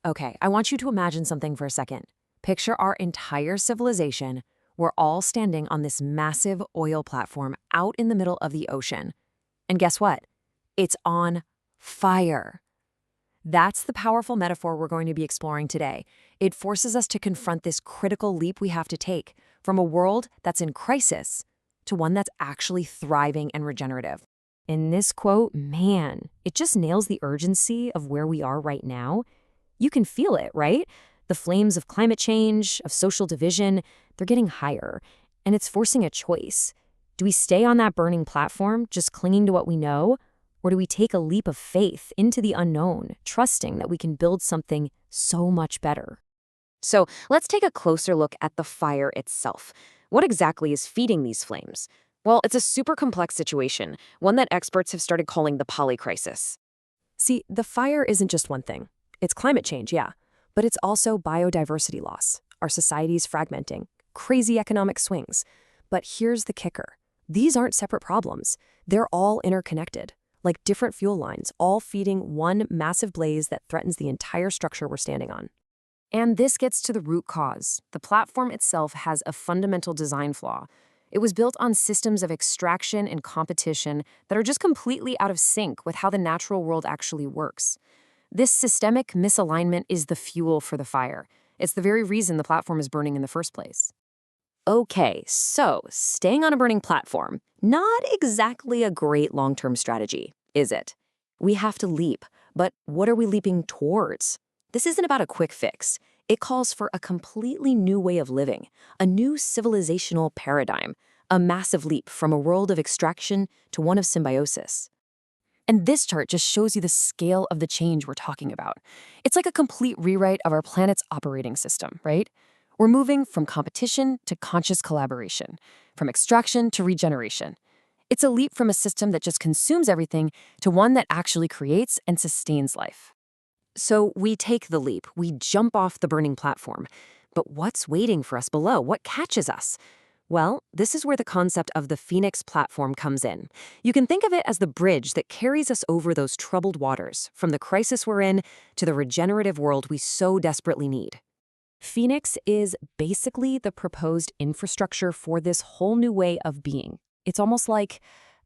Okay, I want you to imagine something for a second. Picture our entire civilization. We're all standing on this massive oil platform out in the middle of the ocean. And guess what? It's on fire. That's the powerful metaphor we're going to be exploring today. It forces us to confront this critical leap we have to take from a world that's in crisis to one that's actually thriving and regenerative. In this quote, man, it just nails the urgency of where we are right now. You can feel it, right? The flames of climate change, of social division, they're getting higher, and it's forcing a choice. Do we stay on that burning platform, just clinging to what we know? Or do we take a leap of faith into the unknown, trusting that we can build something so much better? So let's take a closer look at the fire itself. What exactly is feeding these flames? Well, it's a super complex situation, one that experts have started calling the polycrisis. See, the fire isn't just one thing. It's climate change, yeah, but it's also biodiversity loss, our society's fragmenting, crazy economic swings. But here's the kicker. These aren't separate problems. They're all interconnected, like different fuel lines, all feeding one massive blaze that threatens the entire structure we're standing on. And this gets to the root cause. The platform itself has a fundamental design flaw. It was built on systems of extraction and competition that are just completely out of sync with how the natural world actually works. This systemic misalignment is the fuel for the fire. It's the very reason the platform is burning in the first place. Okay, so staying on a burning platform, not exactly a great long-term strategy, is it? We have to leap, but what are we leaping towards? This isn't about a quick fix. It calls for a completely new way of living, a new civilizational paradigm, a massive leap from a world of extraction to one of symbiosis. And this chart just shows you the scale of the change we're talking about. It's like a complete rewrite of our planet's operating system, right? We're moving from competition to conscious collaboration, from extraction to regeneration. It's a leap from a system that just consumes everything to one that actually creates and sustains life. So we take the leap, we jump off the burning platform. But what's waiting for us below? What catches us? Well, this is where the concept of the Phoenix platform comes in. You can think of it as the bridge that carries us over those troubled waters, from the crisis we're in to the regenerative world we so desperately need. Phoenix is basically the proposed infrastructure for this whole new way of being. It's almost like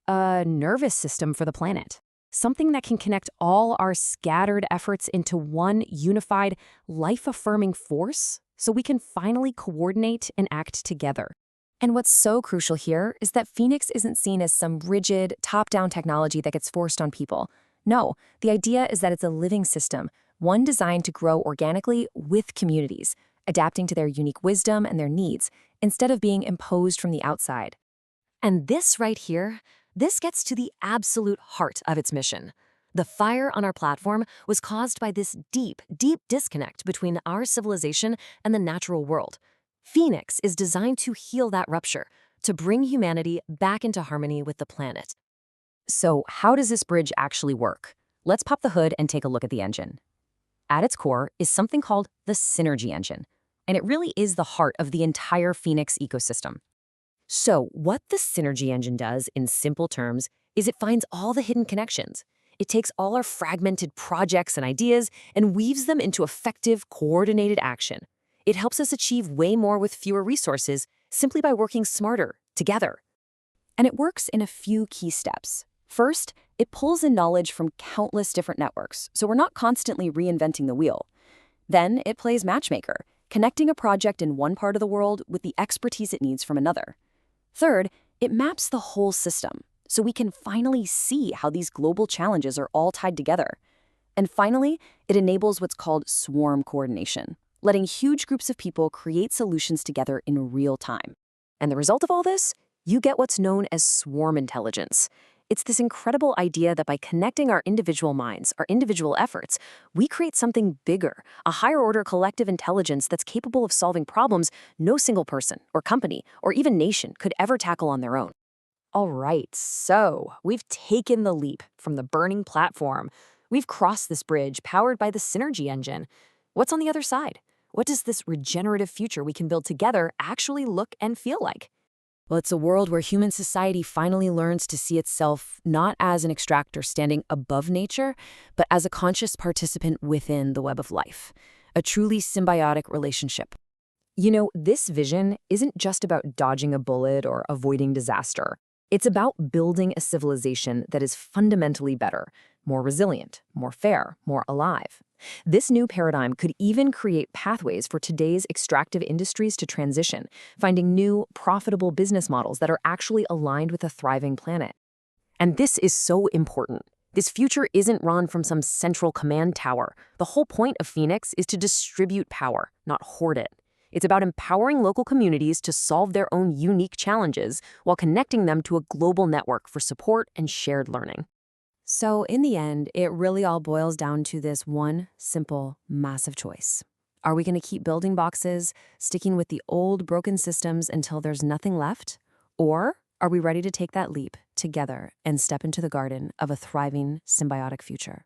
a nervous system for the planet. Something that can connect all our scattered efforts into one unified, life-affirming force so we can finally coordinate and act together. And what's so crucial here is that Phoenix isn't seen as some rigid, top-down technology that gets forced on people. No, the idea is that it's a living system, one designed to grow organically with communities, adapting to their unique wisdom and their needs, instead of being imposed from the outside. And this right here, this gets to the absolute heart of its mission. The fire on our platform was caused by this deep, deep disconnect between our civilization and the natural world. Phoenix is designed to heal that rupture, to bring humanity back into harmony with the planet. So how does this bridge actually work? Let's pop the hood and take a look at the engine. At its core is something called the synergy engine, and it really is the heart of the entire Phoenix ecosystem. So what the synergy engine does, in simple terms, is it finds all the hidden connections. It takes all our fragmented projects and ideas and weaves them into effective, coordinated action. It helps us achieve way more with fewer resources simply by working smarter, together. And it works in a few key steps. First, it pulls in knowledge from countless different networks, so we're not constantly reinventing the wheel. Then it plays matchmaker, connecting a project in one part of the world with the expertise it needs from another. Third, it maps the whole system, so we can finally see how these global challenges are all tied together. And finally, it enables what's called swarm coordination, letting huge groups of people create solutions together in real time. And the result of all this? You get what's known as swarm intelligence. It's this incredible idea that by connecting our individual minds, our individual efforts, we create something bigger, a higher-order collective intelligence that's capable of solving problems no single person or company or even nation could ever tackle on their own. All right, so we've taken the leap from the burning platform. We've crossed this bridge powered by the synergy engine. What's on the other side? What does this regenerative future we can build together actually look and feel like? Well, it's a world where human society finally learns to see itself not as an extractor standing above nature, but as a conscious participant within the web of life, a truly symbiotic relationship. This vision isn't just about dodging a bullet or avoiding disaster. It's about building a civilization that is fundamentally better, more resilient, more fair, more alive. This new paradigm could even create pathways for today's extractive industries to transition, finding new, profitable business models that are actually aligned with a thriving planet. And this is so important. This future isn't run from some central command tower. The whole point of Phoenix is to distribute power, not hoard it. It's about empowering local communities to solve their own unique challenges while connecting them to a global network for support and shared learning. So in the end, it really all boils down to this one simple, massive choice. Are we going to keep building boxes, sticking with the old broken systems until there's nothing left? Or are we ready to take that leap together and step into the garden of a thriving, symbiotic future?